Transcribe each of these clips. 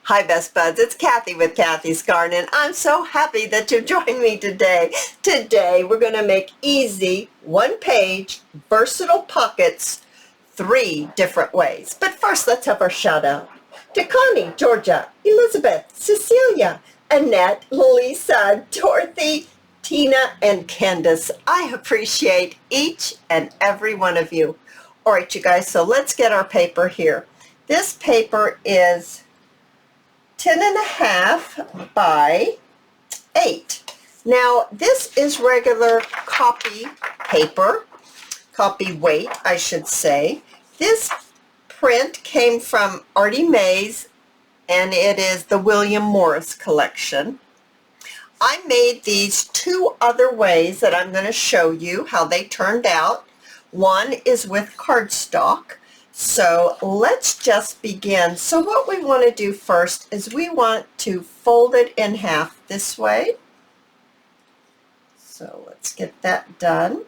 Hi Best Buds, it's Cathy with Cathy's Garden, and I'm so happy that you joined me today. Today we're going to make easy, one-page, versatile pockets 3 different ways. But first let's have our shout out to Connie, Georgia, Elizabeth, Cecilia, Annette, Lisa, Dorothy, Tina, and Candace. I appreciate each and every one of you. All right, you guys, so let's get our paper here. This paper is 10.5 by 8. Now this is regular copy paper, copy weight I should say. This print came from Artie Mays and it is the William Morris collection. I made these 2 other ways that I'm going to show you how they turned out. One is with cardstock. So let's just begin. So what we want to do first is we want to fold it in half this way. So let's get that done.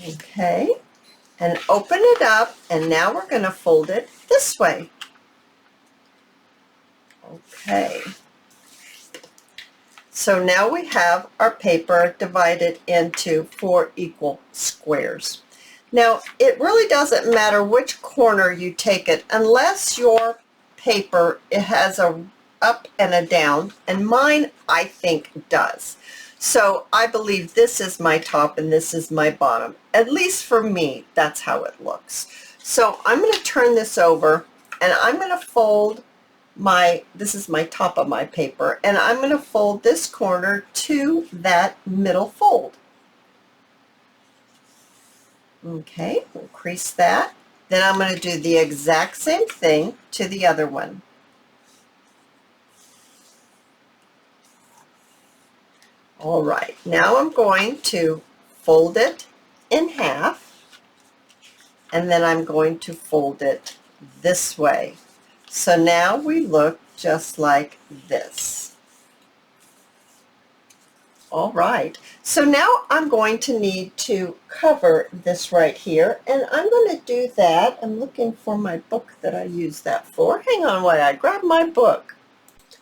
Okay, and open it up, and now we're going to fold it this way. Okay, so now we have our paper divided into 4 equal squares. Now, it really doesn't matter which corner you take it unless your paper it has a up and a down, and mine I think does. So I believe this is my top and this is my bottom. At least for me, that's how it looks. So I'm going to turn this over and I'm going to fold this is my top of my paper, and I'm going to fold this corner to that middle fold. Okay, we'll crease that. Then I'm going to do the exact same thing to the other one. All right, now I'm going to fold it in half, and then I'm going to fold it this way. So now we look just like this. All right, so now I'm going to need to cover this right here, and I'm going to do that. I'm looking for my book that I use that for. Hang on while I grab my book.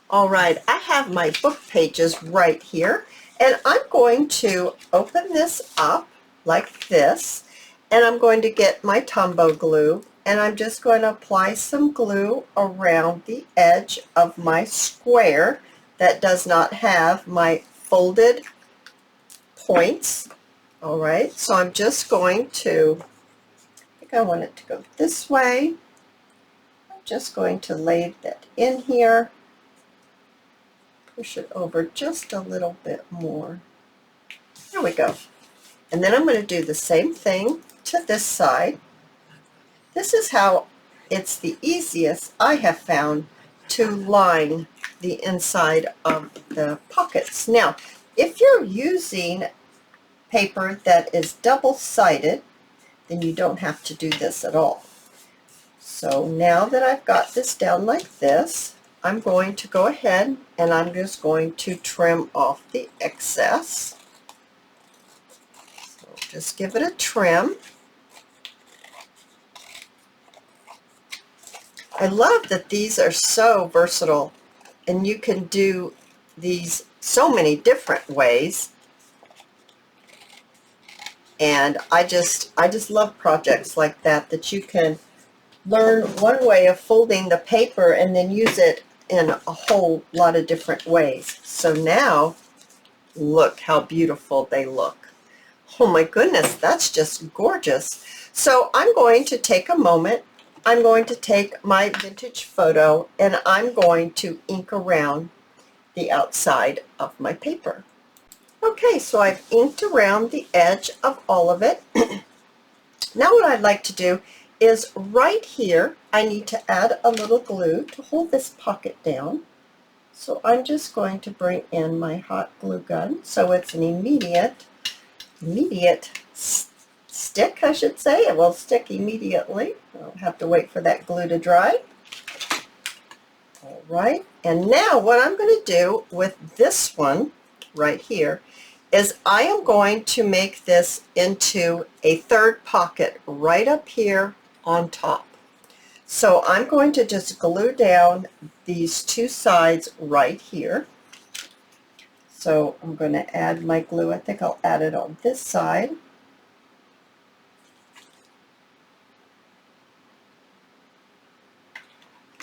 All right, I have my book pages right here, and I'm going to open this up like this, and I'm going to get my Tombow glue, and I'm just going to apply some glue around the edge of my square that does not have my folded points. All right, so I'm just going to, I think I want it to go this way. I'm just going to lay that in here, push it over just a little bit more. There we go. And then I'm going to do the same thing to this side. This is how it's the easiest I have found to line the inside of the pockets. Now, if you're using paper that is double-sided, then you don't have to do this at all. So now that I've got this down like this, I'm going to go ahead and I'm just going to trim off the excess. So just give it a trim. I love that these are so versatile, and you can do these so many different ways. And I just love projects like that you can learn one way of folding the paper and then use it in a whole lot of different ways. So now look how beautiful they look. Oh my goodness, that's just gorgeous. So I'm going to take a moment. I'm going to take my vintage photo and I'm going to ink around the outside of my paper. Okay, so I've inked around the edge of all of it. Now what I'd like to do is right here, I need to add a little glue to hold this pocket down. So I'm just going to bring in my hot glue gun so it's an immediate stick, I should say. It will stick immediately. I'll have to wait for that glue to dry. All right, and now what I'm going to do with this one right here is I am going to make this into a third pocket right up here on top. So I'm going to just glue down these two sides right here. So I'm going to add my glue. I think I'll add it on this side.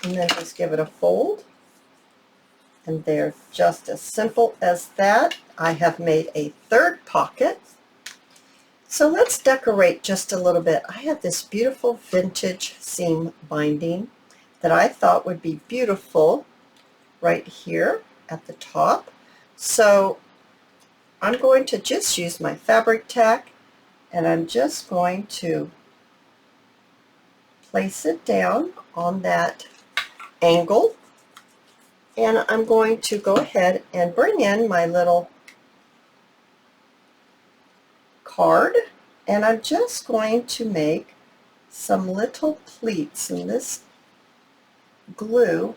And then just give it a fold. And they're just as simple as that. I have made a third pocket. So let's decorate just a little bit. I have this beautiful vintage seam binding that I thought would be beautiful right here at the top. So I'm going to just use my fabric tack, and I'm just going to place it down on that angle, and I'm going to go ahead and bring in my little card, and I'm just going to make some little pleats, and this glue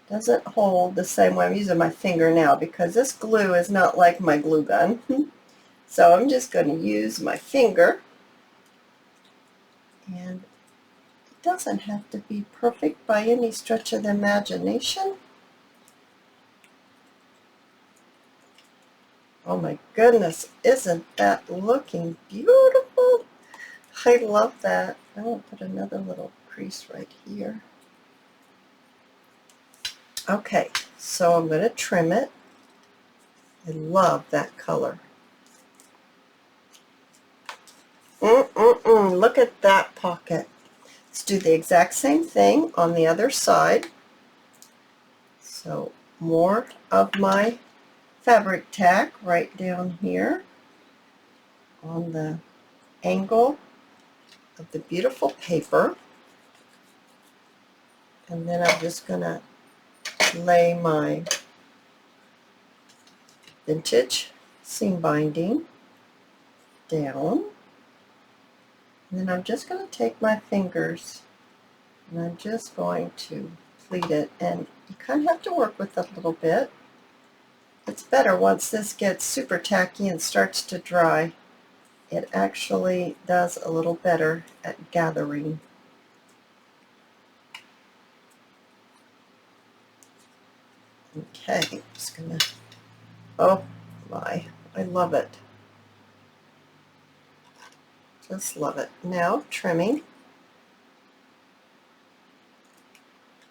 doesn't hold the same way. I'm using my finger now because this glue is not like my glue gun. So I'm just going to use my finger, and it doesn't have to be perfect by any stretch of the imagination. Oh my goodness, isn't that looking beautiful? I love that. I will put another little crease right here. Okay, so I'm going to trim it. I love that color. Look at that pocket. Let's do the exact same thing on the other side. So more of my fabric tack right down here on the angle of the beautiful paper. And then I'm just going to lay my vintage seam binding down. And then I'm just going to take my fingers and I'm just going to pleat it. And you kind of have to work with it a little bit. It's better once this gets super tacky and starts to dry. It actually does a little better at gathering. Okay, I'm just gonna, oh my, I love it. Just love it. Now trimming.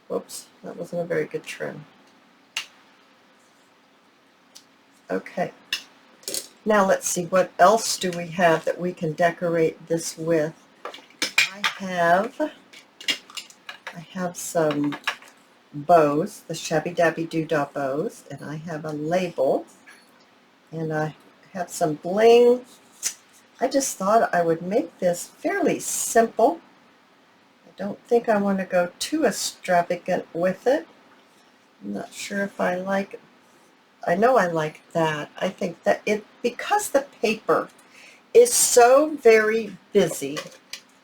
Whoops, that wasn't a very good trim. Okay, now let's see, what else do we have that we can decorate this with? I have some bows, the Shabby Dabby Doodah bows, and I have a label, and I have some bling. I just thought I would make this fairly simple. I don't think I want to go too extravagant with it. I'm not sure if I like it. I know I like that. I think that because the paper is so very busy,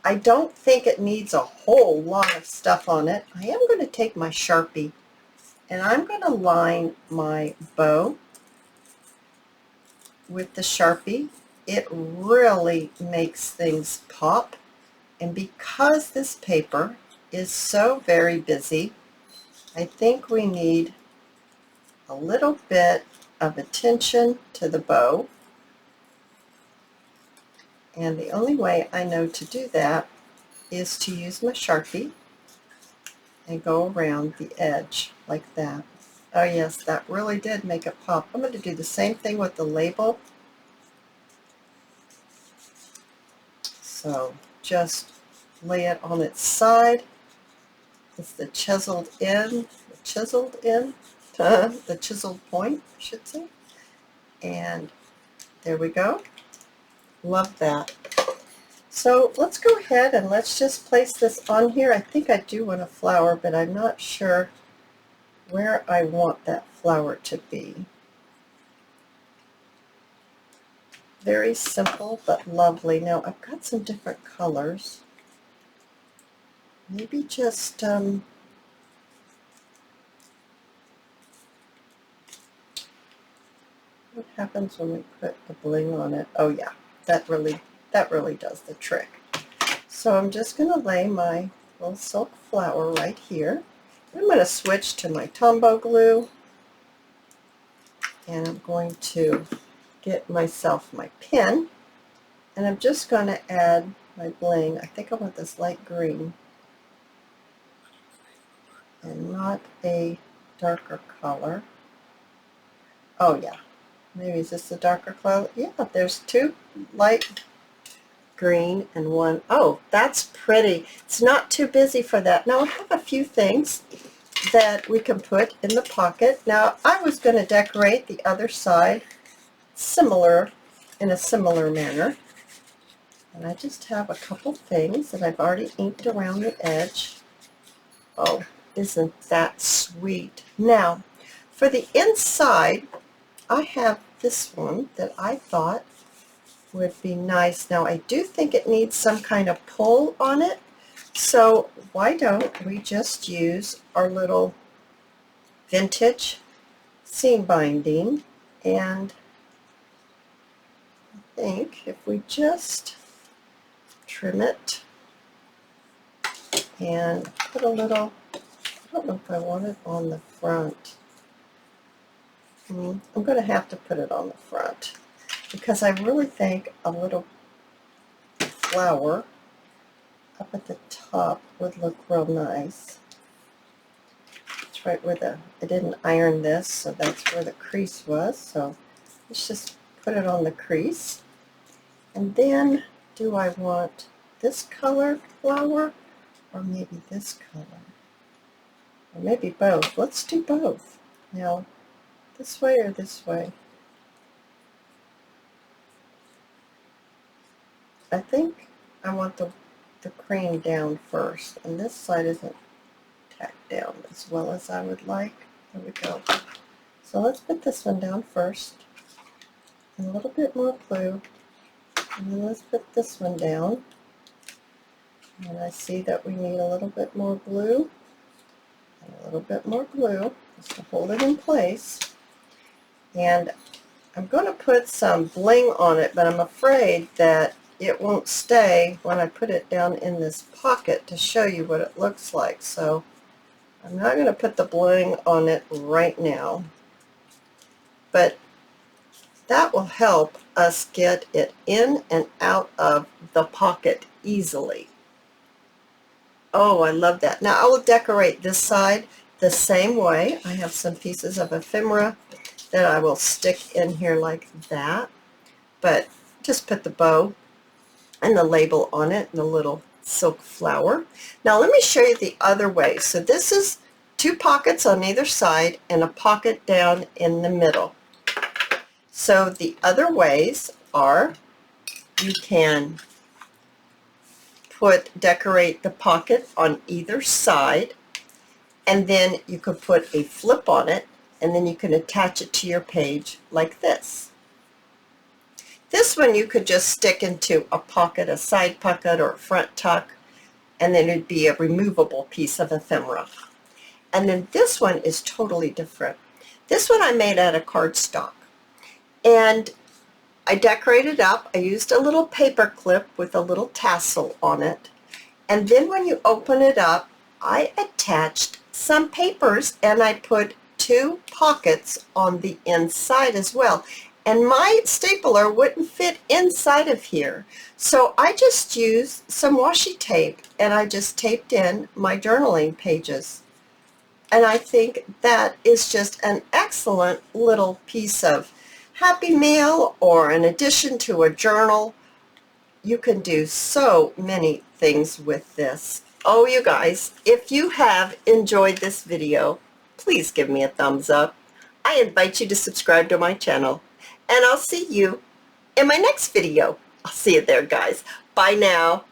I don't think it needs a whole lot of stuff on it. I am going to take my Sharpie and I'm going to line my bow with the Sharpie. It really makes things pop, and because this paper is so very busy, I think we need a little bit of attention to the bow, and the only way I know to do that is to use my Sharpie and go around the edge like that. Oh yes, that really did make it pop. I'm going to do the same thing with the label. So just lay it on its side. It's the chiseled the chiseled point, I should say. And there we go. Love that. So let's go ahead and let's just place this on here. I think I do want a flower, but I'm not sure where I want that flower to be. Very simple but lovely. Now I've got some different colors. Maybe just what happens when we put the bling on it? Oh yeah, that really does the trick. So I'm just going to lay my little silk flower right here. I'm going to switch to my Tombow glue, and I'm going to get myself my pen, and I'm just going to add my bling. I think I want this light green and not a darker color. Oh yeah, maybe is this a darker color? Yeah, there's two light green and one. Oh, that's pretty. It's not too busy for that. Now I have a few things that we can put in the pocket. Now I was going to decorate the other side in a similar manner, and I just have a couple things that I've already inked around the edge. Oh, isn't that sweet? Now for the inside, I have this one that I thought would be nice. Now I do think it needs some kind of pull on it, so why don't we just use our little vintage seam binding, and I think if we just trim it and put a little, I don't know if I want it on the front. I'm going to have to put it on the front because I really think a little flower up at the top would look real nice. It's right where I didn't iron this, so that's where the crease was. So let's just put it on the crease. And then, do I want this color flower or maybe this color? Or maybe both. Let's do both. Now, this way or this way? I think I want the cream down first, and this side isn't tacked down as well as I would like. There we go. So let's put this one down first, and a little bit more blue, and then let's put this one down. And I see that we need a little bit more blue, and a little bit more blue, just to hold it in place. And I'm going to put some bling on it, but I'm afraid that it won't stay when I put it down in this pocket to show you what it looks like. So I'm not going to put the bling on it right now, but that will help us get it in and out of the pocket easily. Oh, I love that. Now I will decorate this side the same way. I have some pieces of ephemera that I will stick in here like that, but just put the bow and the label on it and the little silk flower. Now let me show you the other way. So this is two pockets on either side and a pocket down in the middle. So the other ways are you can decorate the pocket on either side, and then you could put a flip on it, and then you can attach it to your page like this. This one you could just stick into a pocket, a side pocket or a front tuck, and then it'd be a removable piece of ephemera. And then this one is totally different. This one I made out of cardstock, and I decorated up. I used a little paper clip with a little tassel on it, and then when you open it up, I attached some papers and I put two pockets on the inside as well. And my stapler wouldn't fit inside of here, so I just used some washi tape and I just taped in my journaling pages. And I think that is just an excellent little piece of Happy Meal or an addition to a journal. You can do so many things with this. Oh, you guys, if you have enjoyed this video, please give me a thumbs up. I invite you to subscribe to my channel, and I'll see you in my next video. I'll see you there, guys. Bye now.